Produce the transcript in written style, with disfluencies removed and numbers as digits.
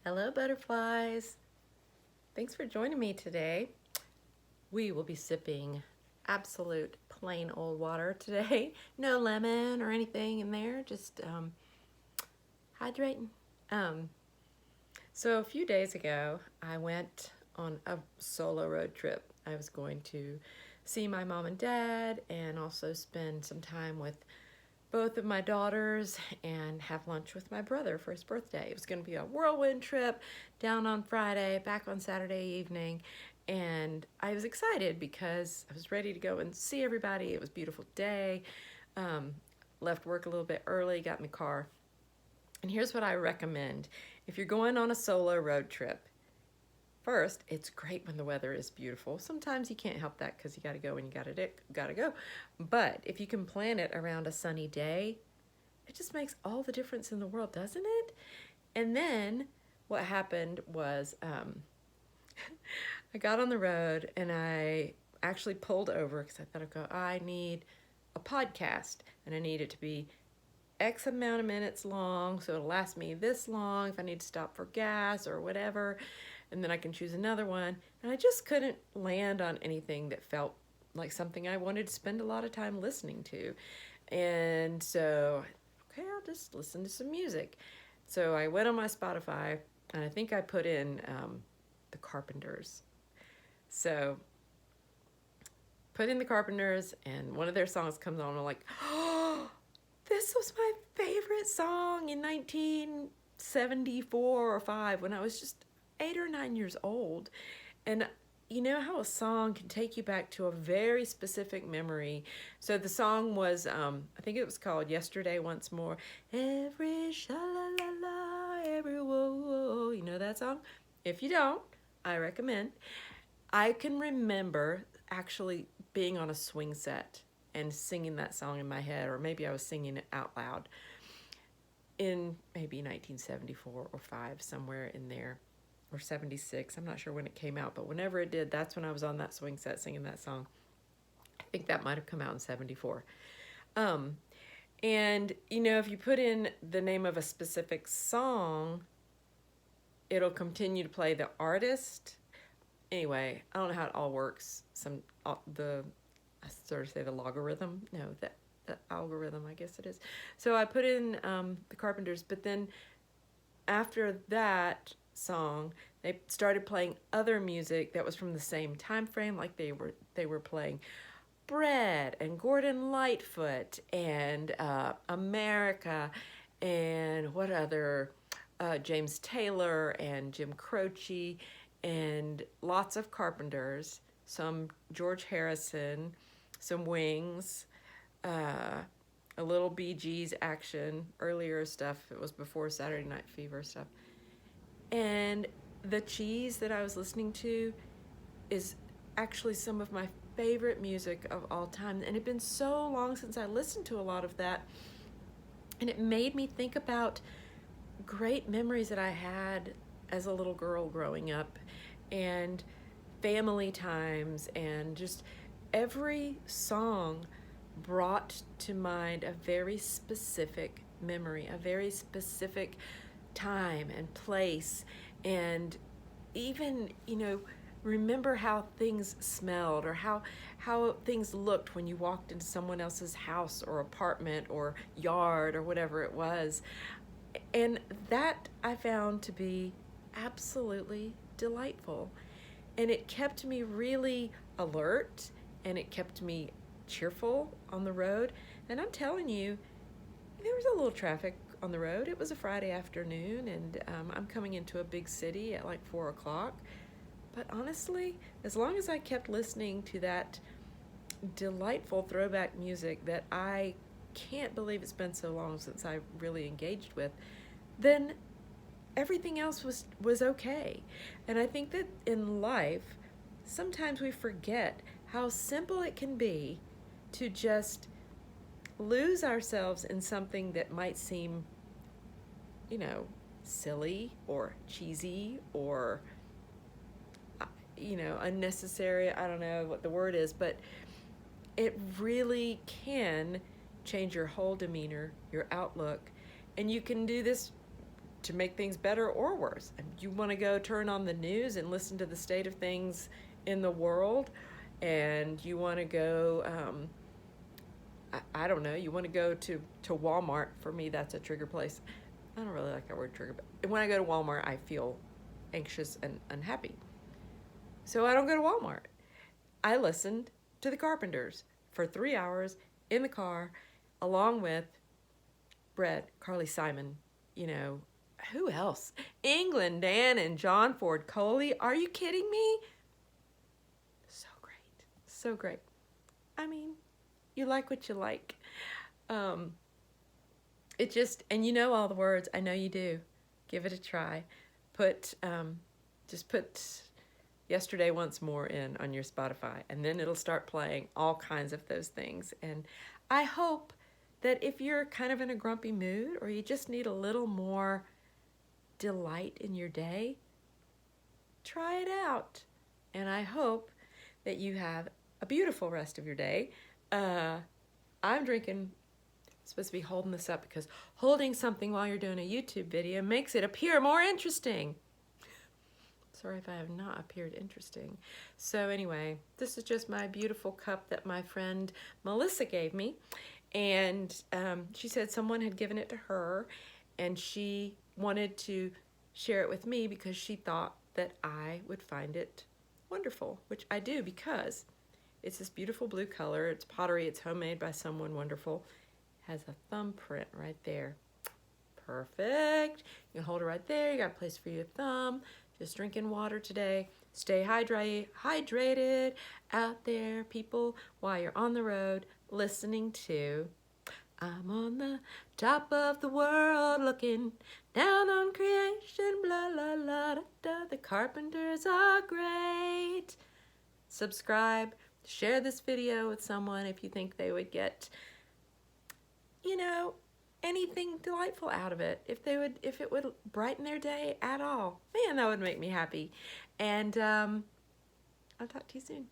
Hello, butterflies. Thanks for joining me today. We will be sipping absolute plain old water today. No lemon or anything in there, just hydrating. Um, so a few days ago, I went on a solo road trip. I was going to see my mom and dad and also spend some time with both of my daughters and have lunch with my brother for his birthday. It was going to be a whirlwind trip down on Friday, back on Saturday evening. And I was excited because I was ready to go and see everybody. It was a beautiful day. Um, Left work a little bit early, got in the car. And here's what I recommend if you're going on a solo road trip. First, it's great when the weather is beautiful. Sometimes you can't help that because you got to go when you gotta go. But if you can plan it around a sunny day, it just makes all the difference in the world, doesn't it? And then what happened was I got on the road and I actually pulled over because I thought, okay, I need a podcast and I need it to be X amount of minutes long, so it'll last me this long if I need to stop for gas or whatever, and then I can choose another one. And I just couldn't land on anything that felt like something I wanted to spend a lot of time listening to. And so, okay, I'll just listen to some music. So I went on my Spotify, and I think I put in the Carpenters. So put in the Carpenters, and one of their songs comes on, and I'm like, oh, this was my favorite song in 1974 or 5 when I was just 8 or 9 years old. And you know how a song can take you back to a very specific memory. So the song was, I think it was called Yesterday Once More. Every sha-la-la-la, every whoa-whoa. You know that song? If you don't, I recommend. I can remember actually being on a swing set and singing that song in my head, or maybe I was singing it out loud in maybe 1974 or 5, somewhere in there, or 76. I'm not sure when it came out, but whenever it did, that's when I was on that swing set singing that song. I think that might have come out in 74. Um, and, you know, if you put in the name of a specific song, it'll continue to play the artist. Anyway, I don't know how it all works. I sort of say the logarithm. No, the algorithm, I guess it is. So I put in the Carpenters, but then after that song, they started playing other music that was from the same time frame. Like they were playing Bread and Gordon Lightfoot and America and what other James Taylor and Jim Croce and lots of Carpenters, some George Harrison, some Wings, a little Bee Gees action, earlier stuff. It was before Saturday Night Fever stuff. And the cheese that I was listening to is actually some of my favorite music of all time. And it had been so long since I listened to a lot of that. And it made me think about great memories that I had as a little girl growing up and family times, and just every song brought to mind a very specific memory, a very specific time and place, and even, you know, remember how things smelled or how things looked when you walked into someone else's house or apartment or yard or whatever it was. And that I found to be absolutely delightful. And it kept me really alert, and it kept me cheerful on the road. And I'm telling you, there was a little traffic on the road. It was a Friday afternoon, and I'm coming into a big city at like 4 o'clock. But honestly, as long as I kept listening to that delightful throwback music that I can't believe it's been so long since I really engaged with, then everything else was okay. And I think that in life, sometimes we forget how simple it can be to just lose ourselves in something that might seem, you know, silly or cheesy or, you know, unnecessary. I don't know what the word is, but it really can change your whole demeanor, your outlook. And you can do this to make things better or worse. You want to go turn on the news and listen to the state of things in the world, and you want to go, I don't know, you want to go to Walmart. For me, that's a trigger place. I don't really like that word trigger, but when I go to Walmart, I feel anxious and unhappy. So I don't go to Walmart. I listened to the Carpenters for 3 hours in the car, along with Brett, Carly Simon, you know, who else? England Dan and John Ford Coley. Are you kidding me? So great. So great. I mean, you like what you like. It just, and you know all the words. I know you do. Give it a try. Just put Yesterday Once More in on your Spotify, and then it'll start playing all kinds of those things. And I hope that if you're kind of in a grumpy mood, or you just need a little more delight in your day, try it out. And I hope that you have a beautiful rest of your day. I'm supposed to be holding this up because holding something while you're doing a YouTube video makes it appear more interesting. Sorry if I have not appeared interesting. So anyway, this is just my beautiful cup that my friend Melissa gave me. And she said someone had given it to her, and she wanted to share it with me because she thought that I would find it wonderful, which I do, because it's this beautiful blue color. It's pottery. It's homemade by someone wonderful. It has a thumbprint right there. Perfect. You can hold it right there. You got a place for your thumb. Just drinking water today. Stay hydrated out there, people, while you're on the road listening to I'm on the top of the world looking down on creation, blah, blah, blah, da, da. The Carpenters are great. Subscribe. Share this video with someone if you think they would get, you know, anything delightful out of it. If it would brighten their day at all. Man, that would make me happy. And I'll talk to you soon.